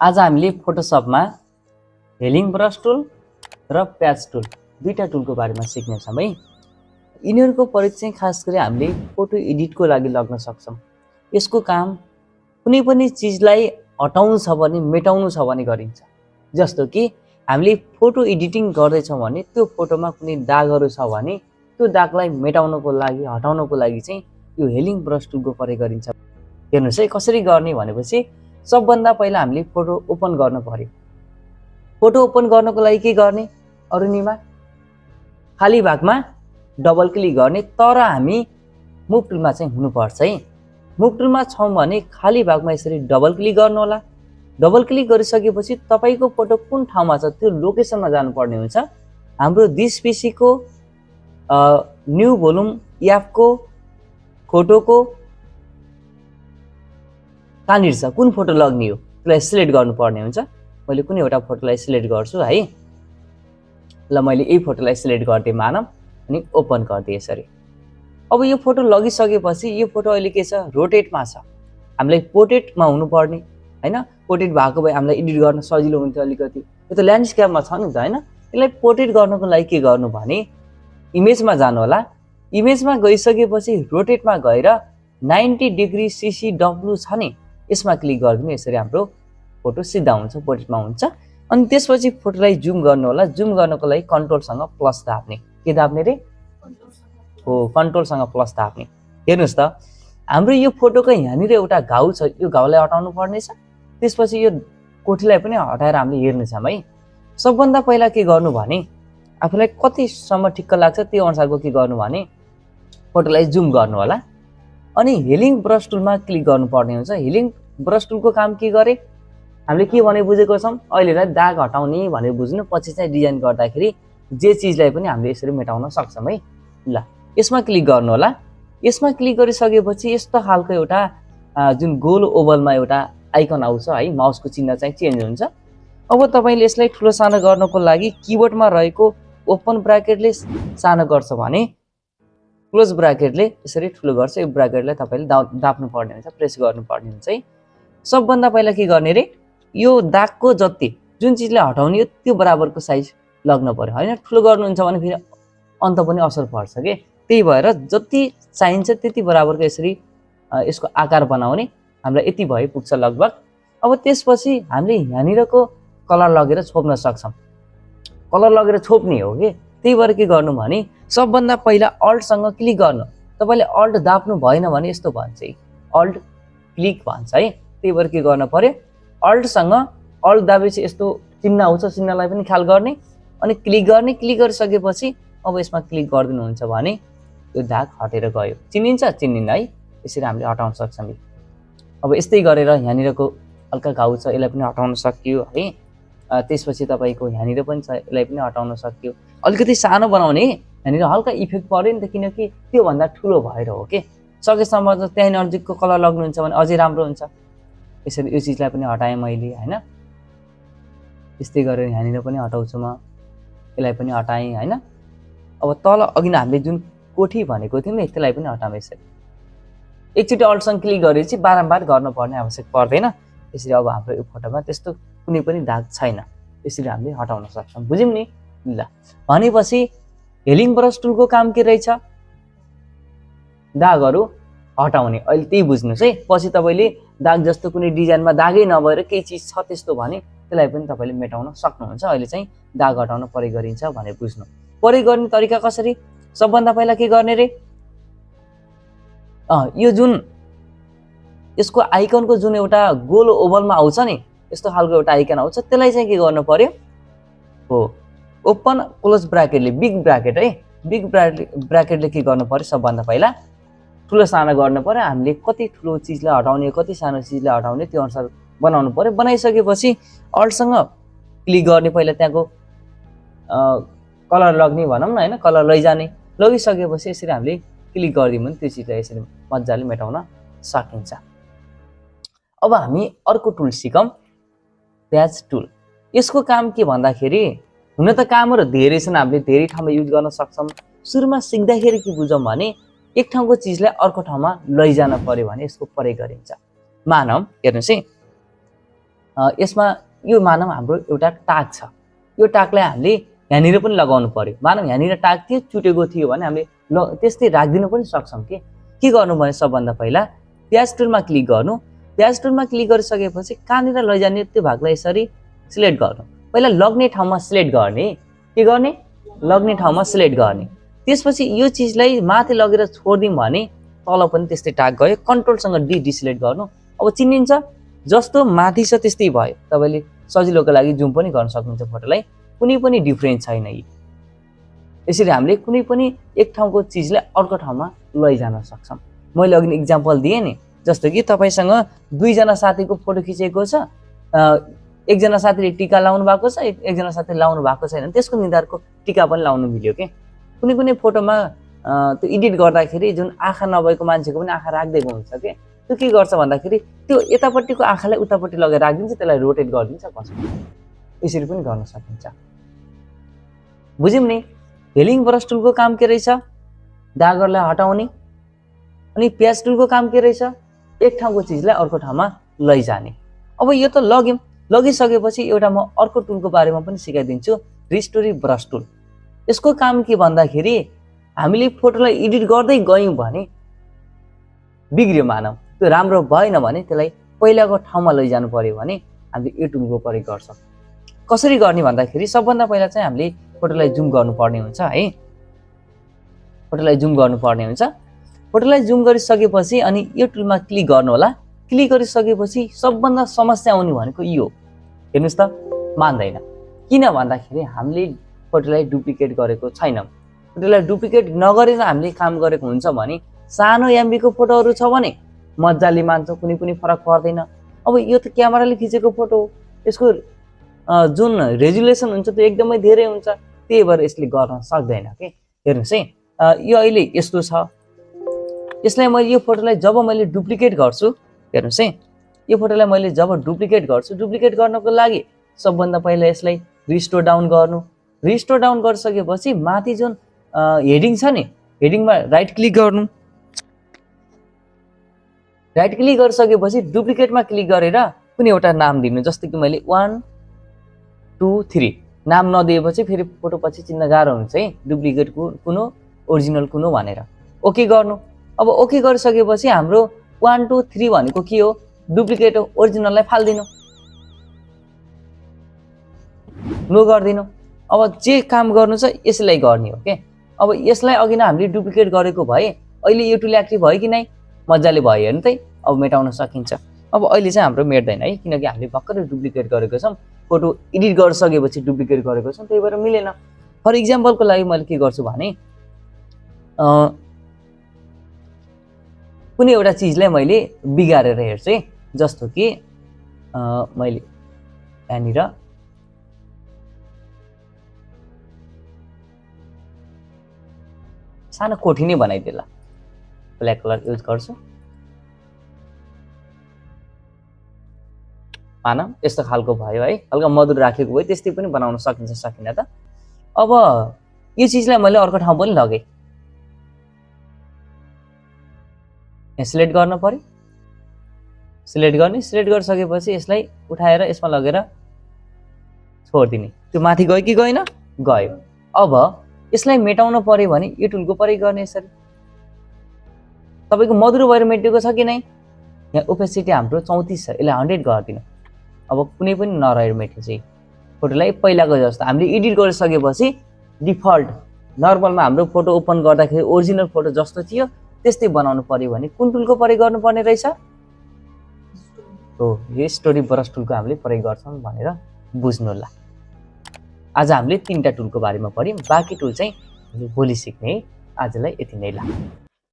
आज हामीले फोटोसपमा हेलिङ brush tool र प्याच टुल दुईटा टुलको बारेमा सिक्नेछौँ है। यिनीहरूको प्रयोग चाहिँ खास गरी हामीले फोटो एडिटको लागि लाग्न सक्छौँ। यसको काम कुनै पनि चिजलाई हटाउनु छ भने मेटाउनु छ भने गरिन्छ। जस्तो कि हामीले फोटो एडिटिङ गर्दैछौँ भने त्यो फोटोमा कुनै दागहरू छ भने त्यो दागलाई मेटाउनको लागि हटाउनको लागि चाहिँ यो हेलिङ ब्रश टुलको प्रयोग गरिन्छ। हेर्नुहोस् है कसरी गर्ने भनेपछि सबभन्दा पहिला हामीले फोटो ओपन गर्नु पर्यो। फोटो ओपन गर्नको लागि के गर्ने, अरुणिमा खाली भागमा डबल क्लिक गर्ने, तर हामी मुभ टुलमा चाहिँ हुनुपर्छ है। मुभ टुलमा छौँ भने खाली भागमा यसरी डबल क्लिक गर्नु होला। डबल क्लिक गरिसकेपछि तपाईको फोटो कुन ठाउँमा छ त्यो लोकेसनमा जानुपर्ने हुन्छ। हाम्रो दिस पीसीको न्यू भोल्युम एपको फोटोको कहाँनिर छ, कुन फोटो लग्ने हो त्यसलाई सिलेक्ट गर्नुपर्ने हुन्छ। मैले कुनै एउटा फोटोलाई सिलेक्ट गर्छु है। ल मैले यही फोटोलाई सिलेक्ट गर्दै मानौँ अनि ओपन गर्दै यसरी। अब यो फोटो लगिसकेपछि यो फोटो अहिले के छ, रोटेटमा छ। हामीलाई पोर्ट्रेटमा हुनुपर्ने हैन। पोर्ट्रेट भएको भए हामीलाई एडिट गर्न सजिलो हुन्थ्यो अलिकति। यो त ल्यान्डस्केपमा छ नि त हैन। यसलाई पोर्ट्रेट गर्नको लागि के गर्नु भने इमेजमा जानु होला। इमेजमा गइसकेपछि रोटेटमा गएर 90 डिग्री CCW छ नि, यसमा क्लिक गरिदिनु। यसरी हाम्रो फोटो सिधा हुन्छ, पोर्ट्रेटमा हुन्छ। अनि त्यसपछि फोटोलाई जुम गर्नु होला। जुम गर्नको लागि कन्ट्रोलसँग प्लस दाब्ने। के दाब्ने रे? हो, कन्ट्रोलसँग प्लस दाब्ने। हेर्नुहोस् त हाम्रो यो फोटोको यहाँनिर एउटा घाउ छ, यो घाउलाई हटाउनु पर्ने छ। त्यसपछि यो कोठीलाई पनि हटाएर हामीले हेर्नेछौँ है। सबभन्दा पहिला के गर्नु भने आफूलाई कतिसम्म ठिक्क लाग्छ त्यो अनुसारको के गर्नु भने फोटोलाई जुम गर्नु होला। अनि हेलिङ ब्रश टुलमा क्लिक गर्नुपर्ने हुन्छ। हेलिङ ब्रश टुलको काम के गरे हामीले के भने बुझेको छौँ, अहिलेलाई दाग हटाउने भनेर बुझ्नु। पछि चाहिँ डिजाइन गर्दाखेरि जे चिजलाई पनि हामीले यसरी मेटाउन सक्छौँ है। ल यसमा क्लिक गर्नु होला। यसमा क्लिक गरिसकेपछि यस्तो खालको एउटा जुन गोल ओभलमा एउटा आइकन आउँछ है, माउसको चिन्ह चाहिँ चेन्ज हुन्छ। अब तपाईँले यसलाई ठुलो सानो गर्नको लागि किबोर्डमा रहेको ओपन ब्राकेटले सानो गर्छ भने क्लोज ब्राकेटले यसरी ठुलो गर्छ। यो ब्राकेटलाई तपाईँले दाप्नु पर्ने हुन्छ, प्रेस गर्नुपर्ने हुन्छ है। सबभन्दा पहिला के गर्ने रे, यो दागको जति जुन चिजलाई हटाउने हो त्यो बराबरको साइज लग्न पर्यो हैन। ठुलो गर्नुहुन्छ भने फेरि अन्त पनि असर पर्छ के। त्यही भएर जति चाहिन्छ त्यति बराबरको यसरी यसको आकार बनाउने। हामीलाई यति भए पुग्छ लगभग। अब त्यसपछि हामीले यहाँनिरको कलर लगेर छोप्न सक्छौँ। कलर लगेर छोप्ने हो कि। त्यही भएर के गर्नु भने सबभन्दा पहिला अल्टसँग क्लिक गर्नु। तपाईँले अल्ट दाप्नु भएन भने यस्तो भन्छ है, अल्ट क्लिक भन्छ है। त्यही भएर के गर्नु पर्यो, अल्टसँग अल्ट दाबेपछि यस्तो चिन्ह आउँछ, चिन्हलाई पनि ख्याल गर्ने अनि क्लिक गर्ने। क्लिक गरिसकेपछि अब यसमा क्लिक गरिदिनुहुन्छ भने यो दाग हटेर गयो। चिनिन्छ? चिनिन्न है। यसरी हामीले हटाउन सक्छौँ। अब यस्तै गरेर यहाँनिरको हल्का घाउ छ, यसलाई पनि हटाउन सकियो है। त्यसपछि तपाईँको यहाँनिर पनि छ, यसलाई पनि हटाउन सकियो। अलिकति सानो बनाउने, यहाँनिर हल्का इफेक्ट पऱ्यो नि त, किनकि त्योभन्दा ठुलो भएर हो कि। सकेसम्म त्यहीँ नजिकको कलर लग्नुहुन्छ भने अझै राम्रो हुन्छ। यसरी यो चिजलाई पनि हटाएँ मैले हैन। यस्तै गरेर यहाँनिर पनि हटाउँछु म, यसलाई पनि हटाएँ हैन। अब तल अघि हामीले जुन कोठी भनेको थियौँ नि त्यसलाई पनि हटाउँ। यसरी एकचोटि अल्टसँग क्लिक गरेपछि बारम्बार गर्नुपर्ने आवश्यक पर्दैन। यसरी अब हाम्रो यो फोटोमा त्यस्तो कुनै पनि दाग छैन। यसरी हामीले हटाउन सक्छौँ। बुझ्यौँ नि? ल भनेपछि हेलिङ ब्रश टुलको काम के रहेछ, दागहरू हटाउने। अहिले त्यही बुझ्नुहोस् है। पछि तपाईँले दाग जस्तो कुनै डिजाइनमा दागै नभएर केही चिज छ त्यस्तो भने त्यसलाई पनि तपाईँले मेटाउन सक्नुहुन्छ। अहिले चाहिँ दाग हटाउन प्रयोग गरिन्छ भनेर बुझ्नु। प्रयोग गर्ने तरिका कसरी, सबभन्दा पहिला के गर्ने रे, यो जुन यसको आइकनको जुन एउटा गोल ओभलमा आउँछ नि, यस्तो खालको एउटा आइकन आउँछ, त्यसलाई चाहिँ के गर्नु पर्यो, हो ओपन क्लोज ब्राकेटले, बिग ब्राकेट है, बिग ब्राकेटले के गर्नु पर्यो, सबभन्दा पहिला ठुलो सानो गर्नु पर्यो। हामीले कति ठुलो चिजलाई हटाउने, कति सानो चिजलाई हटाउने त्यो अनुसार बनाउनु पर्यो। बनाइसकेपछि अल्टसँग क्लिक गर्ने, पहिला त्यहाँको कलर लग्ने भनौँ न हैन, कलर लैजाने। लगिसकेपछि यसरी हामीले क्लिक गरिदियौँ भने त्यो चिजलाई यसरी मजाले मेटाउन सकिन्छ। अब हामी अर्को टुल सिकौँ, प्याच टुल। यसको काम के भन्दाखेरि, हुन त कामहरू धेरै छन्, हामीले धेरै ठाउँमा युज गर्न सक्छौँ। सुरुमा सिक्दाखेरि के बुझौँ भने एक ठाउँको चिजलाई अर्को ठाउँमा लैजान पर्यो भने यसको प्रयोग गरिन्छ। मानौँ हेर्नुहोस् है, यसमा यो मानव हाम्रो एउटा टाग छ, यो टागलाई हामीले यहाँनिर पनि लगाउनु पर्यो। मानव यहाँनिर टाग थियो, चुटेको थियो भने हामीले त्यस्तै राखिदिनु पनि सक्छौँ। के गर्नु भने सबभन्दा पहिला प्याज टुलमा क्लिक गर्नु। प्याज टुलमा क्लिक गरिसकेपछि कहाँनिर लैजाने त्यो भागलाई यसरी सिलेक्ट गर्नु। पहिला लग्ने ठाउँमा सिलेक्ट गर्ने। के गर्ने? लग्ने ठाउँमा सिलेक्ट गर्ने। त्यसपछि यो चिजलाई माथि लगेर छोडिदिउँ भने तल पनि त्यस्तै टाग गयो। कन्ट्रोलसँग डिसिलेक्ट गर्नु। अब चिनिन्छ, जस्तो माथि छ त्यस्तै भयो। तपाईँले सजिलोको लागि जुम पनि गर्न सक्नुहुन्छ फोटोलाई, कुनै पनि डिफ्रेन्स छैन। यसरी हामीले कुनै पनि एक ठाउँको चिजलाई अर्को ठाउँमा लैजान सक्छौँ। मैले अघि इक्जाम्पल दिएँ नि, जस्तो कि तपाईँसँग दुईजना साथीको फोटो खिचेको छ, एकजना साथीले टिका लाउनु भएको छ, एकजना साथीले लाउनु भएको छैन, त्यसको निधारको टिका पनि लाउनु मिल्यो। कुनै कुनै फोटोमा त्यो एडिट गर्दाखेरि जुन आँखा नभएको मान्छेको पनि आँखा राखिदिएको हुन्छ त्यो के गर्छ भन्दाखेरि त्यो यतापट्टिको आँखालाई उतापट्टि लगेर राखिदिन्छ, त्यसलाई रोटेट गरिदिन्छ कसो। यसरी पनि गर्न सकिन्छ। बुझ्यौँ नि? हेलिङ ब्रस टुलको काम के रहेछ? दागरलाई हटाउने। अनि प्याज टुलको काम के रहेछ? एक ठाउँको चिजलाई अर्को ठाउँमा लैजाने। अब यो त लग्यौँ, लगिसकेपछि एउटा म अर्को टुलको बारेमा पनि सिकाइदिन्छु, रिस्टोरी ब्रस टुल। यसको काम के भन्दाखेरि हामीले फोटोलाई एडिट गर्दै गयौँ भने बिग्रियो मानव, त्यो राम्रो भएन भने त्यसलाई पहिलाको ठाउँमा लैजानु पर्यो भने हामीले यो टुलको प्रयोग गर्छौँ। कसरी गर्ने भन्दाखेरि सबभन्दा पहिला चाहिँ हामीले फोटोलाई जुम गर्नुपर्ने हुन्छ है। फोटोलाई जुम गर्नुपर्ने हुन्छ। फोटोलाई जुम गरिसकेपछि अनि यो टुलमा क्लिक गर्नु होला। क्लिक गरिसकेपछि सबभन्दा समस्या आउने भनेको यो हेर्नुहोस् त, मान्दैन। किन भन्दाखेरि हामीले फोटोलाई डुप्लिकेट गरेको छैनौँ। फोटोलाई डुप्लिकेट नगरेर हामीले काम गरेको हुन्छ भने सानो एमबीको फोटोहरू छ भने मजाले मान्छ, कुनै पनि फरक पर्दैन। अब यो त क्यामेराले खिचेको फोटो हो, यसको जुन रेजुलेसन हुन्छ त्यो एकदमै धेरै हुन्छ, त्यही भएर यसले गर्न सक्दैन। हेर्नुहोस् है, यो अहिले यस्तो छ। यसलाई मैले यो फोटोलाई जब मैले डुप्लिकेट गर्छु, हेर्नुहोस् है, यो फोटोलाई मैले जब डुप्लिकेट गर्छु, डुप्लिकेट गर्नको लागि सबभन्दा पहिला यसलाई रिस्टोर डाउन गर्नु। रिस्टोर डाउन गरिसकेपछि माथि जुन हेडिङ छ नि, हेडिङमा राइट क्लिक गर्नु। राइट क्लिक गरिसकेपछि डुप्लिकेटमा क्लिक गरेर कुनै एउटा नाम दिनु। जस्तो कि मैले 1 2 3 नाम नदिएपछि फेरि फोटो पछि चिन्न गाह्रो हुन्छ है, डुप्लिकेट कुन हो ओरिजिनल कुन हो भनेर। ओके गर्नु। अब ओके गरिसकेपछि हाम्रो 1 2 3 भनेको के हो? डुप्लिकेट हो। ओरिजिनललाई फालिदिनु, नो गरिदिनु। अब जे काम गर्नु छ यसलाई गर्ने हो। अब यसलाई अघि नै हामीले डुप्लिकेट गरेको भए अहिले यो टुल एक्टिभ भयो कि नै? मजाले भयो। हेर्नु त, अब मेटाउन सकिन्छ। अब अहिले चाहिँ हाम्रो मेट्दैन है, किनकि हामीले भर्खरै डुप्लिकेट गरेको छौँ। फोटो एडिट गरिसकेपछि डुप्लिकेट गरेको छौँ, त्यही भएर मिलेन। फर इक्जाम्पलको लागि मैले के गर्छु भने कुनै एउटा चिजलाई मैले बिगारेर हेर्छु है। जस्तो कि मैले यहाँनिर सानो कोठी नै बनाइदिएला, ब्ल्याक कलर युज गर्छु। मानव यस्तो खालको भयो है, हल्का मधुर राखेको भयो, त्यस्तै पनि बनाउन सकिन्छ, सकिन त? अब यो चिजलाई मैले अर्को ठाउँ पनि लगेँ। यहाँ सिलेक्ट गर्न पर्यो। सिलेक्ट गर्ने, सिलेक्ट गरिसकेपछि यसलाई उठाएर यसमा लगेर छोडिदिने। त्यो माथि गयो कि गएन? गयो। अब यसलाई मेटाउन पर्यो भने यो टुलको प्रयोग गर्ने। यसरी तपाईँको मधुरो भएर मेटेको छ कि नै? यहाँ ओपेसिटी हाम्रो 34 छ, यसलाई 100 गरिदिनु। अब कुनै पनि नरहेर मेट्यो चाहिँ फोटोलाई पहिलाको जस्तो हामीले एडिट गरिसकेपछि डिफल्ट नर्मलमा हाम्रो फोटो ओपन गर्दाखेरि ओरिजिनल फोटो जस्तो थियो त्यस्तै बनाउनु पर्यो भने कुन टुलको प्रयोग गर्नुपर्ने रहेछ? हो, यो स्टोरी ब्रस टुलको हामीले प्रयोग गर्छौँ भनेर बुझ्नु होला। आज हामीले 3टा टुलको बारेमा पढ्यौँ, बाँकी टुल चाहिँ भोलि सिक्ने। आजलाई यति नै ल।